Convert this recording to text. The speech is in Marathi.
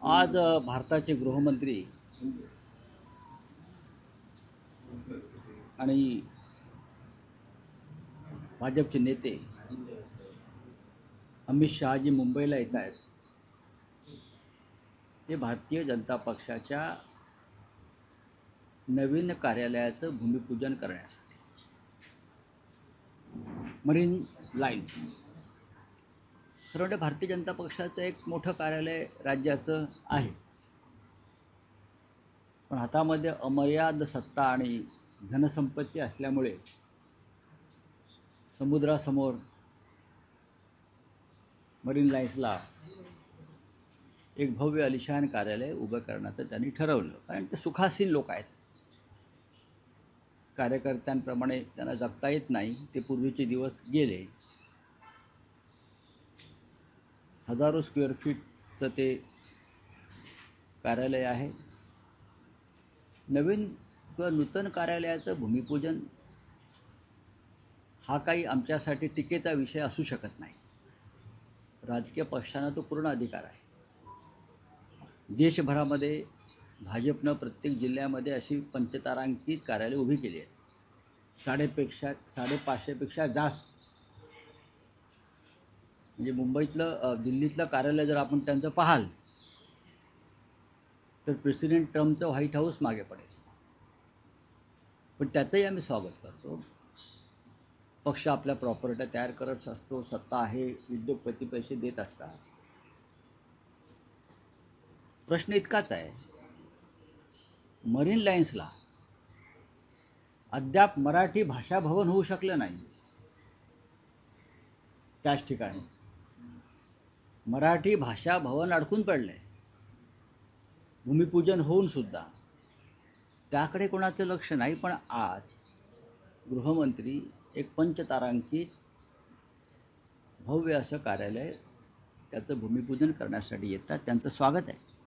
आज भारताचे गृहमंत्री आणि भाजपचे नेते अमित शहाजी मुंबईला येत आहेत. ते भारतीय जनता पक्षाच्या नवीन कार्यालयाचं भूमिपूजन करण्यासाठी मरीन लाईन्स खरं म्हणजे भारतीय जनता पक्षाचं एक मोठं कार्यालय राज्याचं आहे, पण हातामध्ये अमर्याद सत्ता आणि धनसंपत्ती असल्यामुळे समुद्रासमोर मरीन लाईन्सला एक भव्य आलिशान कार्यालय उभं करण्याचं त्यांनी ठरवलं. कारण ते सुखासीन लोक आहेत, कार्यकर्त्यांप्रमाणे त्यांना जगता येत नाही. ते पूर्वीचे दिवस गेले. हजारो स्क्वेअर फीटचं ते कार्यालय आहे. नवीन किंवा नूतन कार्यालयाचं भूमिपूजन हा काही आमच्यासाठी टीकेचा विषय असू शकत नाही. राजकीय पक्षांना तो पूर्ण अधिकार आहे. देशभरामध्ये भाजपनं प्रत्येक जिल्ह्यामध्ये अशी पंचतारांकित कार्यालय उभी केली आहेत. 550पेक्षा जास्त. म्हणजे मुंबईतलं दिल्लीतलं कार्यालय जर आपण त्यांचं पाहाल तर प्रेसिडेंट ट्रम्पचं व्हाईट हाऊस मागे पडेल. पण त्याचंही आम्ही स्वागत करतो. पक्ष आपल्या प्रॉपर्ट्या तयार करत असतो, सत्ता आहे, उद्योगपती पैसे देत असतात. प्रश्न इतकाच आहे, मरीन लाईन्सला अद्याप मराठी भाषा भवन होऊ शकलं नाही. त्याच ठिकाणी मराठी भाषा भवन अडकून पडलंय. भूमिपूजन होऊन सुद्धा त्याकडे कोणाचं लक्ष नाही. पण आज गृहमंत्री एक पंचतारांकित भव्य असं कार्यालय त्याचं भूमिपूजन करण्यासाठी येतात. त्यांचं स्वागत आहे.